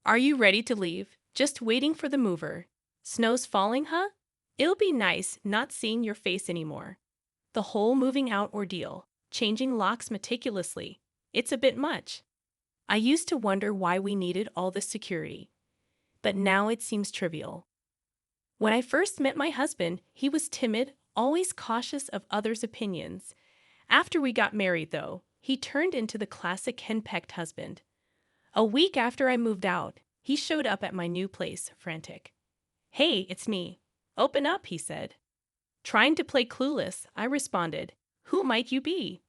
Are you ready to leave? Just waiting for the mover. Snow's falling, huh? It'll be nice not seeing your face anymore. The whole moving out ordeal, changing locks meticulously, it's a bit much. I used to wonder why we needed all this security, but now it seems trivial. When I first met my husband, he was timid, always cautious of others' opinions. After we got married, though, he turned into the classic henpecked husband. A week after I moved out, he showed up at my new place, frantic. "Hey, it's me. Open up," he said. Trying to play clueless, I responded, "Who might you be?"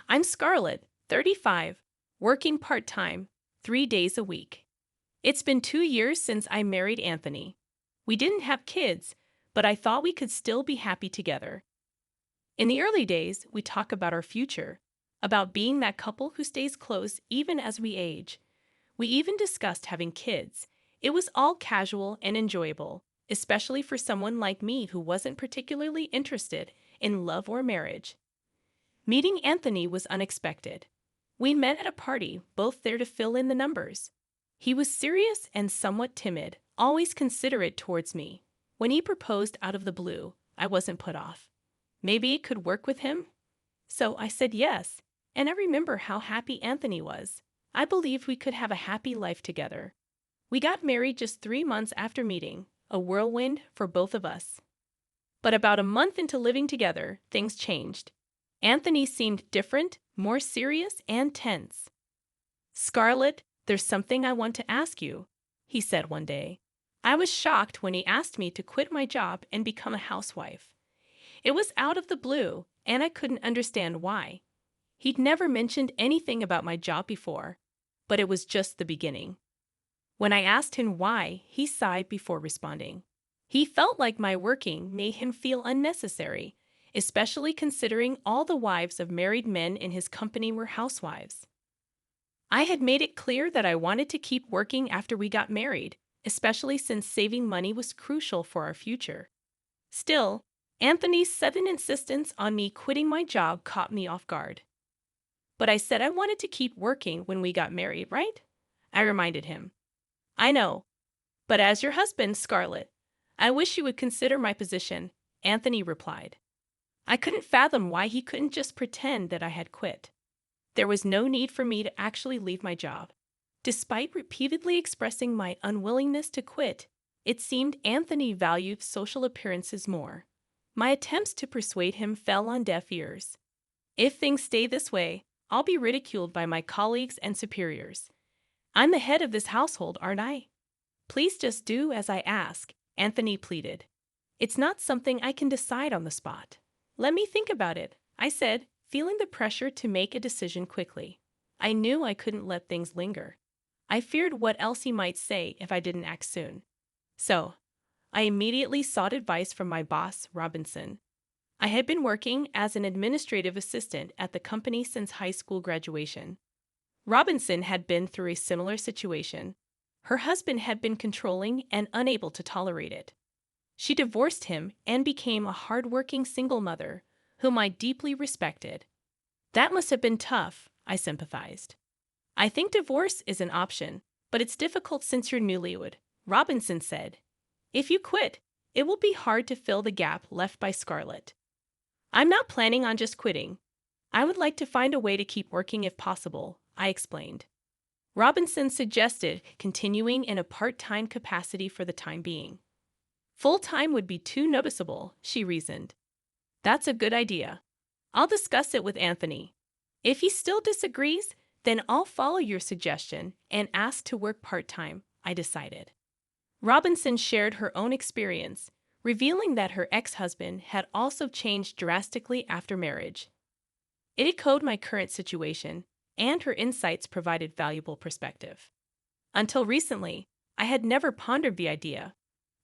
"I'm Scarlett, 35, working part-time, 3 days a week. It's been 2 years since I married Anthony. We didn't have kids, but I thought we could still be happy together." In the early days, we talk about our future, about being that couple who stays close even as we age. We even discussed having kids. It was all casual and enjoyable, especially for someone like me who wasn't particularly interested in love or marriage. Meeting Anthony was unexpected. We met at a party, both there to fill in the numbers. He was serious and somewhat timid, always considerate towards me. When he proposed out of the blue, I wasn't put off. Maybe it could work with him? So I said yes, and I remember how happy Anthony was. I believed we could have a happy life together. We got married just 3 months after meeting, a whirlwind for both of us. But about a month into living together, things changed. Anthony seemed different, more serious and tense. "Scarlett, there's something I want to ask you," he said one day. I was shocked when he asked me to quit my job and become a housewife. It was out of the blue, and I couldn't understand why. He'd never mentioned anything about my job before, but it was just the beginning. When I asked him why, he sighed before responding. He felt like my working made him feel unnecessary, especially considering all the wives of married men in his company were housewives. I had made it clear that I wanted to keep working after we got married, especially since saving money was crucial for our future. Still, Anthony's sudden insistence on me quitting my job caught me off guard. "But I said I wanted to keep working when we got married, right?" I reminded him. "I know. But as your husband, Scarlett, I wish you would consider my position," Anthony replied. I couldn't fathom why he couldn't just pretend that I had quit. There was no need for me to actually leave my job. Despite repeatedly expressing my unwillingness to quit, it seemed Anthony valued social appearances more. My attempts to persuade him fell on deaf ears. "If things stay this way, I'll be ridiculed by my colleagues and superiors. I'm the head of this household, aren't I? Please just do as I ask," Anthony pleaded. "It's not something I can decide on the spot." "Let me think about it," I said, feeling the pressure to make a decision quickly. I knew I couldn't let things linger. I feared what else he might say if I didn't act soon. So, I immediately sought advice from my boss, Robinson. I had been working as an administrative assistant at the company since high school graduation. Robinson had been through a similar situation. Her husband had been controlling and unable to tolerate it. She divorced him and became a hard-working single mother, whom I deeply respected. "That must have been tough," I sympathized. "I think divorce is an option, but it's difficult since you're newlywed," Robinson said. "If you quit, it will be hard to fill the gap left by Scarlett." "I'm not planning on just quitting. I would like to find a way to keep working if possible," I explained. Robinson suggested continuing in a part-time capacity for the time being. "Full-time would be too noticeable," she reasoned. "That's a good idea. I'll discuss it with Anthony. If he still disagrees, then I'll follow your suggestion and ask to work part-time," I decided. Robinson shared her own experience, revealing that her ex-husband had also changed drastically after marriage. It echoed my current situation, and her insights provided valuable perspective. Until recently, I had never pondered the idea,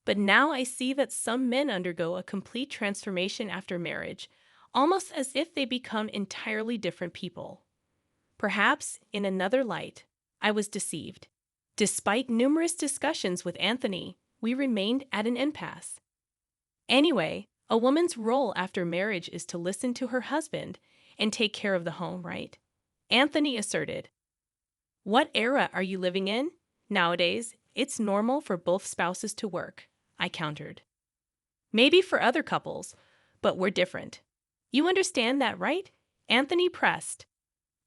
but now I see that some men undergo a complete transformation after marriage, almost as if they become entirely different people. Perhaps, in another light, I was deceived. Despite numerous discussions with Anthony, we remained at an impasse. Anyway, a woman's role after marriage is to listen to her husband and take care of the home, right? Anthony asserted. "What era are you living in? Nowadays, it's normal for both spouses to work, I countered. Maybe for other couples, but we're different. You understand that, right? Anthony pressed.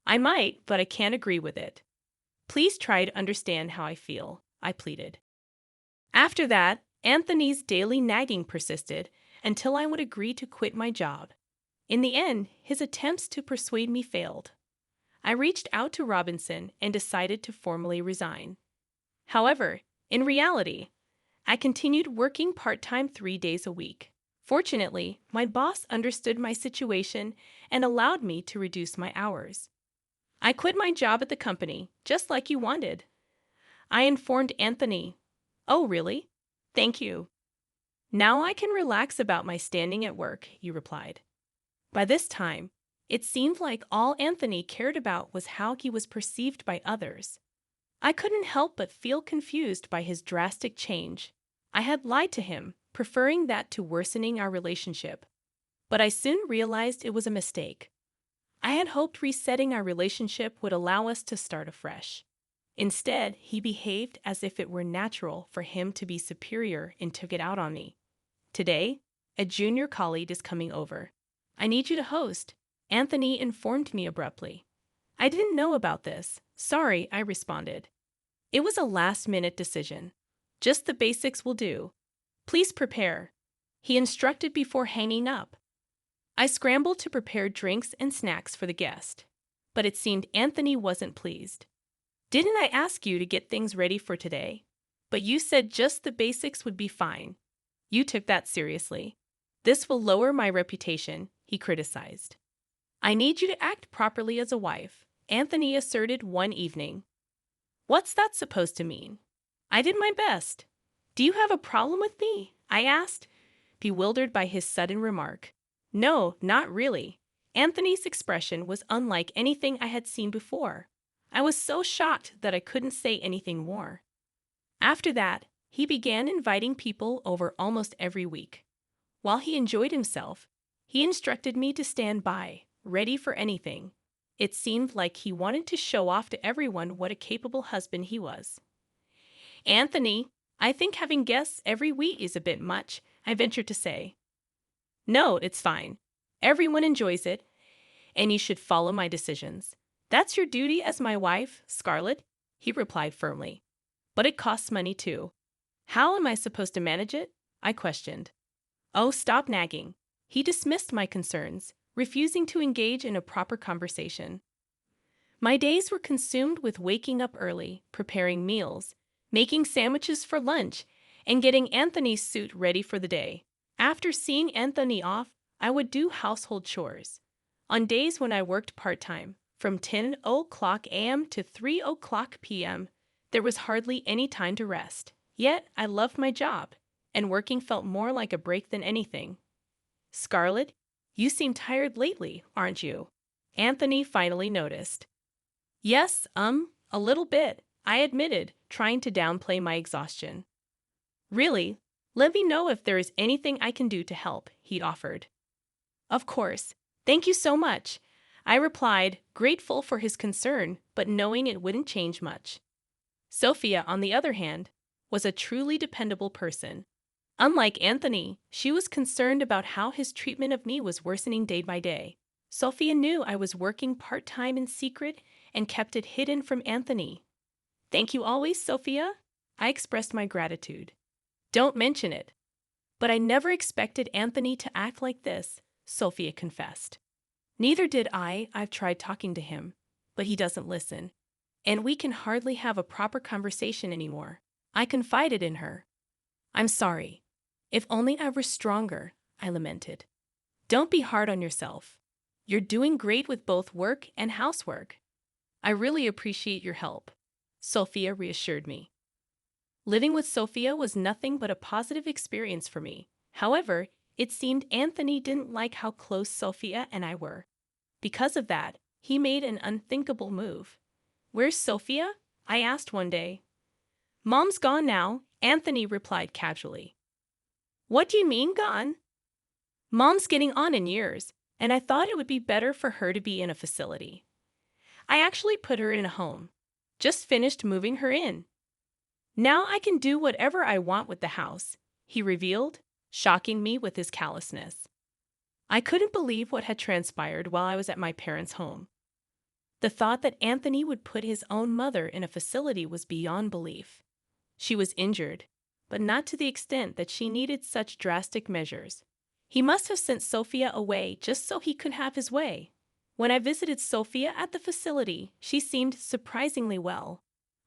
I might, but I can't agree with it. Please try to understand how I feel, I pleaded. After that, Anthony's daily nagging persisted until I would agree to quit my job. In the end, his attempts to persuade me failed. I reached out to Robinson and decided to formally resign. However, in reality, I continued working part-time 3 days a week. Fortunately, my boss understood my situation and allowed me to reduce my hours. I quit my job at the company, just like you wanted. I informed Anthony. Oh, really? Thank you. Now I can relax about my standing at work, he replied. By this time, it seemed like all Anthony cared about was how he was perceived by others. I couldn't help but feel confused by his drastic change. I had lied to him, preferring that to worsening our relationship. But I soon realized it was a mistake. I had hoped resetting our relationship would allow us to start afresh. Instead, he behaved as if it were natural for him to be superior and took it out on me. Today, a junior colleague is coming over. I need you to host, Anthony informed me abruptly. I didn't know about this. Sorry, I responded. It was a last-minute decision. Just the basics will do. Please prepare, he instructed before hanging up. I scrambled to prepare drinks and snacks for the guest, but it seemed Anthony wasn't pleased. Didn't I ask you to get things ready for today? But you said just the basics would be fine. You took that seriously. This will lower my reputation, he criticized. I need you to act properly as a wife, Anthony asserted one evening. What's that supposed to mean? I did my best. Do you have a problem with me? I asked, bewildered by his sudden remark. No, not really. Anthony's expression was unlike anything I had seen before. I was so shocked that I couldn't say anything more. After that, he began inviting people over almost every week. While he enjoyed himself, he instructed me to stand by, ready for anything. It seemed like he wanted to show off to everyone what a capable husband he was. Anthony, I think having guests every week is a bit much, I ventured to say. No, it's fine. Everyone enjoys it, and you should follow my decisions. That's your duty as my wife, Scarlett, he replied firmly. But it costs money too. How am I supposed to manage it? I questioned. Oh, stop nagging. He dismissed my concerns, refusing to engage in a proper conversation. My days were consumed with waking up early, preparing meals, making sandwiches for lunch, and getting Anthony's suit ready for the day. After seeing Anthony off, I would do household chores. On days when I worked part-time, from 10 o'clock a.m. to 3 o'clock p.m., there was hardly any time to rest. Yet, I loved my job, and working felt more like a break than anything. Scarlett, you seem tired lately, aren't you? Anthony finally noticed. Yes, a little bit, I admitted, trying to downplay my exhaustion. Really? Let me know if there is anything I can do to help, he offered. Of course. Thank you so much, I replied, grateful for his concern, but knowing it wouldn't change much. Sophia, on the other hand, was a truly dependable person. Unlike Anthony, she was concerned about how his treatment of me was worsening day by day. Sophia knew I was working part-time in secret and kept it hidden from Anthony. Thank you always, Sophia. I expressed my gratitude. Don't mention it. But I never expected Anthony to act like this, Sophia confessed. Neither did I. I've tried talking to him, but he doesn't listen. And we can hardly have a proper conversation anymore. I confided in her. I'm sorry. If only I were stronger, I lamented. Don't be hard on yourself. You're doing great with both work and housework. I really appreciate your help, Sophia reassured me. Living with Sophia was nothing but a positive experience for me. However, it seemed Anthony didn't like how close Sophia and I were. Because of that, he made an unthinkable move. Where's Sophia? I asked one day. Mom's gone now, Anthony replied casually. What do you mean gone? Mom's getting on in years, and I thought it would be better for her to be in a facility. I actually put her in a home. Just finished moving her in. Now I can do whatever I want with the house, he revealed, shocking me with his callousness. I couldn't believe what had transpired while I was at my parents' home. The thought that Anthony would put his own mother in a facility was beyond belief. She was injured, but not to the extent that she needed such drastic measures. He must have sent Sophia away just so he could have his way. When I visited Sophia at the facility, she seemed surprisingly well.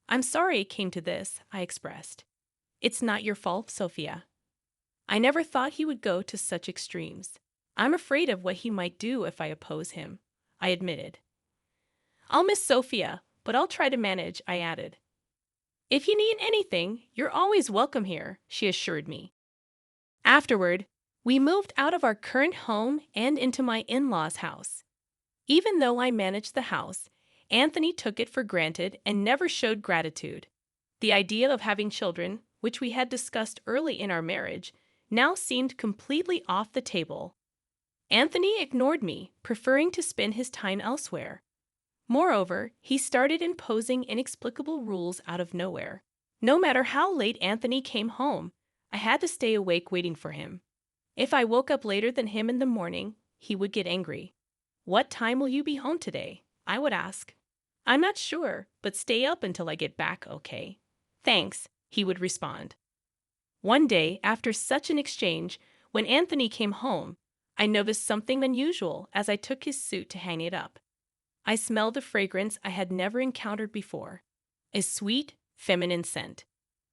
I'm sorry it came to this, I expressed. It's not your fault, Sophia. I never thought he would go to such extremes. I'm afraid of what he might do if I oppose him, I admitted. I'll miss Sophia, but I'll try to manage, I added. If you need anything, you're always welcome here, she assured me. Afterward, we moved out of our current home and into my in-laws' house. Even though I managed the house, Anthony took it for granted and never showed gratitude. The idea of having children, which we had discussed early in our marriage, now seemed completely off the table. Anthony ignored me, preferring to spend his time elsewhere. Moreover, he started imposing inexplicable rules out of nowhere. No matter how late Anthony came home, I had to stay awake waiting for him. If I woke up later than him in the morning, he would get angry. "What time will you be home today?" I would ask. "I'm not sure, but stay up until I get back, okay?" "Thanks," he would respond. One day, after such an exchange, when Anthony came home, I noticed something unusual as I took his suit to hang it up. I smelled a fragrance I had never encountered before, a sweet, feminine scent.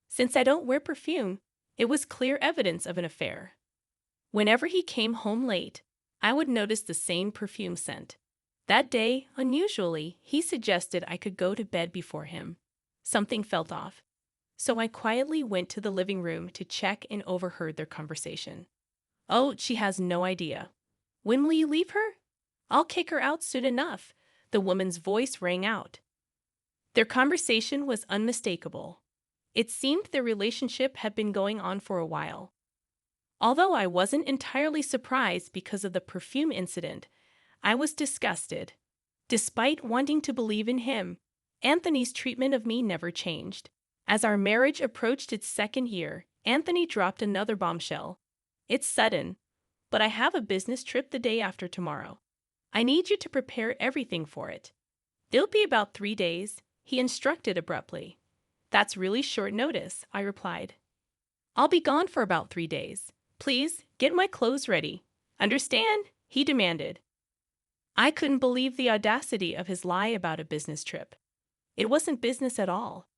Since I don't wear perfume, it was clear evidence of an affair. Whenever he came home late, I would notice the same perfume scent. That day, unusually, he suggested I could go to bed before him. Something felt off, so I quietly went to the living room to check and overheard their conversation. "Oh, she has no idea. When will you leave her?" "I'll kick her out soon enough," the woman's voice rang out. Their conversation was unmistakable. It seemed their relationship had been going on for a while. Although I wasn't entirely surprised because of the perfume incident, I was disgusted. Despite wanting to believe in him, Anthony's treatment of me never changed. As our marriage approached its second year, Anthony dropped another bombshell. "It's sudden, but I have a business trip the day after tomorrow. I need you to prepare everything for it." "It'll be about 3 days," he instructed abruptly. "That's really short notice," I replied. "I'll be gone for about 3 days. Please, get my clothes ready." "Understand?" he demanded. I couldn't believe the audacity of his lie about a business trip. It wasn't business at all.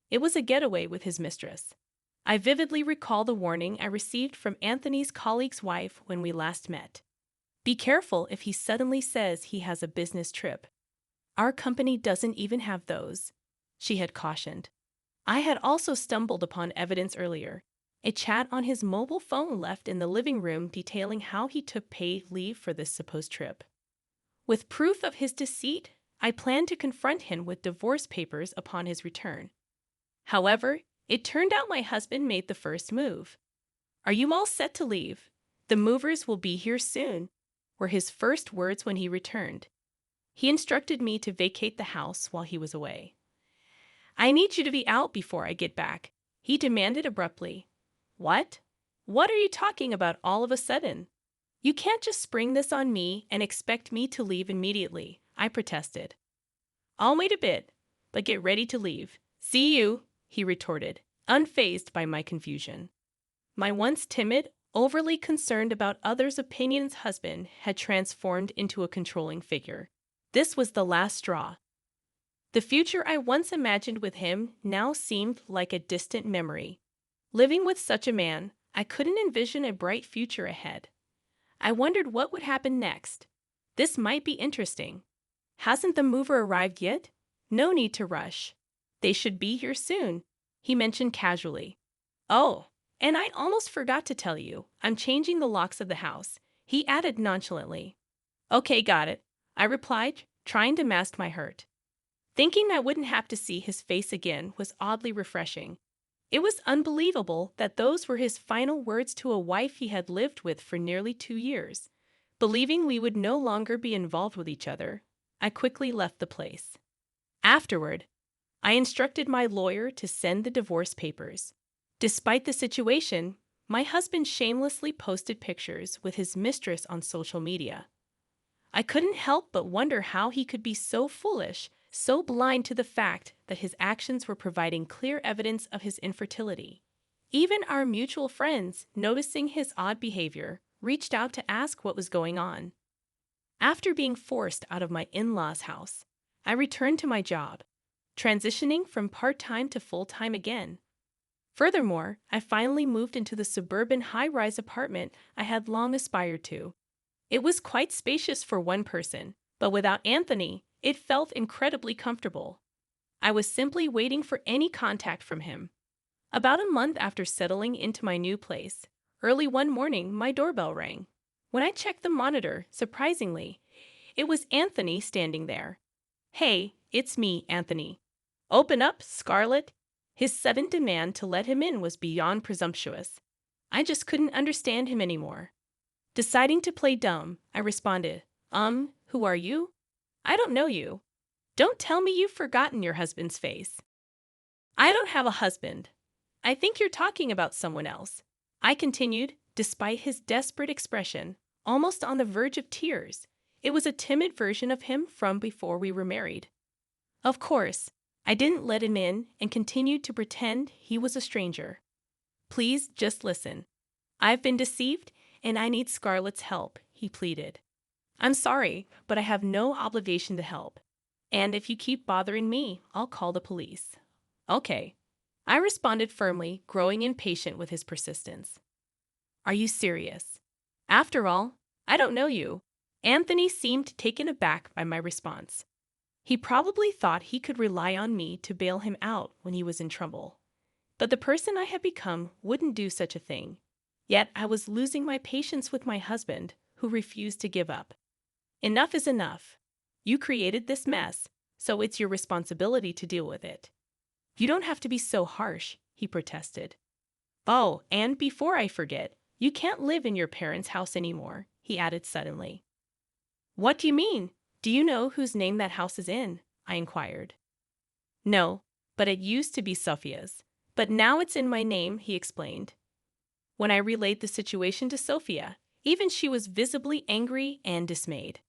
It was a getaway with his mistress. I vividly recall the warning I received from Anthony's colleague's wife when we last met. "Be careful if he suddenly says he has a business trip. Our company doesn't even have those," she had cautioned. I had also stumbled upon evidence earlier, a chat on his mobile phone left in the living room detailing how he took paid leave for this supposed trip. With proof of his deceit, I planned to confront him with divorce papers upon his return. However, it turned out my husband made the first move. "Are you all set to leave? The movers will be here soon," were his first words when he returned. He instructed me to vacate the house while he was away. "I need you to be out before I get back," he demanded abruptly. "What? What are you talking about all of a sudden? You can't just spring this on me and expect me to leave immediately," I protested. "I'll wait a bit, but get ready to leave." "See you," he retorted, unfazed by my confusion. My once timid, overly concerned about others' opinions husband had transformed into a controlling figure. This was the last straw. The future I once imagined with him now seemed like a distant memory. Living with such a man, I couldn't envision a bright future ahead. I wondered what would happen next. This might be interesting. "Hasn't the mover arrived yet?" "No need to rush. They should be here soon," he mentioned casually. "Oh, and I almost forgot to tell you, I'm changing the locks of the house," he added nonchalantly. "Okay, got it," I replied, trying to mask my hurt. Thinking I wouldn't have to see his face again was oddly refreshing. It was unbelievable that those were his final words to a wife he had lived with for nearly 2 years. Believing we would no longer be involved with each other, I quickly left the place. Afterward, I instructed my lawyer to send the divorce papers. Despite the situation, my husband shamelessly posted pictures with his mistress on social media. I couldn't help but wonder how he could be so foolish, so blind to the fact that his actions were providing clear evidence of his infertility. Even our mutual friends, noticing his odd behavior, reached out to ask what was going on. After being forced out of my in-laws' house, I returned to my job, transitioning from part-time to full-time again. Furthermore, I finally moved into the suburban high-rise apartment I had long aspired to. It was quite spacious for one person, but without Anthony, it felt incredibly comfortable. I was simply waiting for any contact from him. About a month after settling into my new place, early one morning my doorbell rang. When I checked the monitor, surprisingly, it was Anthony standing there. "Hey, it's me, Anthony." "Open up, Scarlett." His sudden demand to let him in was beyond presumptuous. I just couldn't understand him anymore. Deciding to play dumb, I responded, "Who are you?" "I don't know you." "Don't tell me you've forgotten your husband's face." "I don't have a husband." "I think you're talking about someone else," I continued, despite his desperate expression, almost on the verge of tears. It was a timid version of him from before we were married. Of course, I didn't let him in and continued to pretend he was a stranger. "Please just listen. I've been deceived and I need Scarlett's help," he pleaded. "I'm sorry, but I have no obligation to help. And if you keep bothering me, I'll call the police." "Okay," I responded firmly, growing impatient with his persistence. "Are you serious? After all, I don't know you." Anthony seemed taken aback by my response. He probably thought he could rely on me to bail him out when he was in trouble. But the person I had become wouldn't do such a thing. Yet I was losing my patience with my husband, who refused to give up. "Enough is enough. You created this mess, so it's your responsibility to deal with it." "You don't have to be so harsh," he protested. "Oh, and before I forget, you can't live in your parents' house anymore," he added suddenly. "What do you mean? Do you know whose name that house is in?" I inquired. "No, but it used to be Sophia's. But now it's in my name," he explained. When I relayed the situation to Sophia, even she was visibly angry and dismayed.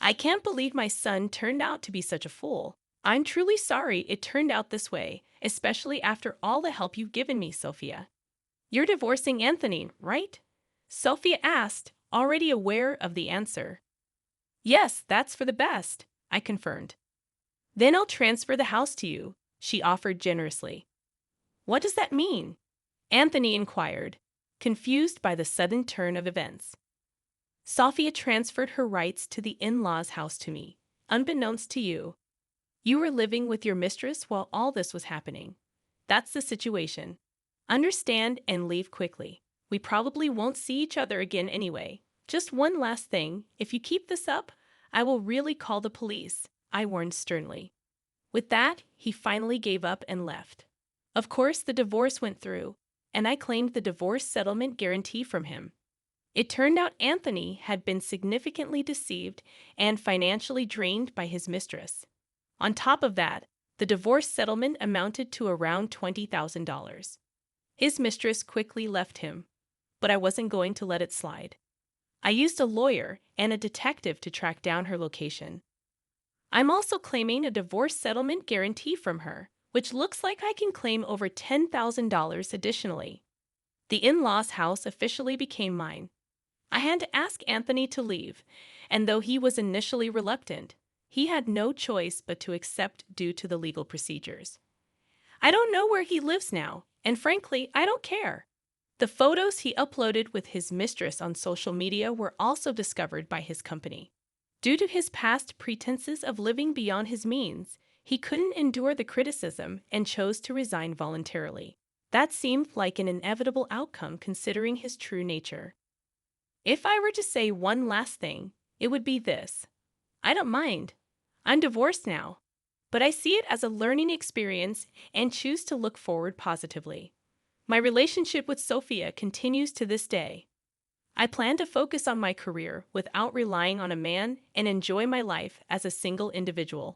"I can't believe my son turned out to be such a fool. I'm truly sorry it turned out this way, especially after all the help you've given me, Sophia." "You're divorcing Anthony, right?" Sophia asked, already aware of the answer. "Yes, that's for the best," I confirmed. "Then I'll transfer the house to you," she offered generously. "What does that mean?" Anthony inquired, confused by the sudden turn of events. "Sophia transferred her rights to the in-laws' house to me, unbeknownst to you. You were living with your mistress while all this was happening. That's the situation. Understand and leave quickly. We probably won't see each other again anyway. Just one last thing, if you keep this up, I will really call the police," I warned sternly. With that, he finally gave up and left. Of course, the divorce went through, and I claimed the divorce settlement guarantee from him. It turned out Anthony had been significantly deceived and financially drained by his mistress. On top of that, the divorce settlement amounted to around $20,000. His mistress quickly left him, but I wasn't going to let it slide. I used a lawyer and a detective to track down her location. I'm also claiming a divorce settlement guarantee from her, which looks like I can claim over $10,000 additionally. The in-laws' house officially became mine. I had to ask Anthony to leave, and though he was initially reluctant, he had no choice but to accept due to the legal procedures. I don't know where he lives now, and frankly, I don't care. The photos he uploaded with his mistress on social media were also discovered by his company. Due to his past pretenses of living beyond his means, he couldn't endure the criticism and chose to resign voluntarily. That seemed like an inevitable outcome considering his true nature. If I were to say one last thing, it would be this. I don't mind. I'm divorced now, but I see it as a learning experience and choose to look forward positively. My relationship with Sophia continues to this day. I plan to focus on my career without relying on a man and enjoy my life as a single individual.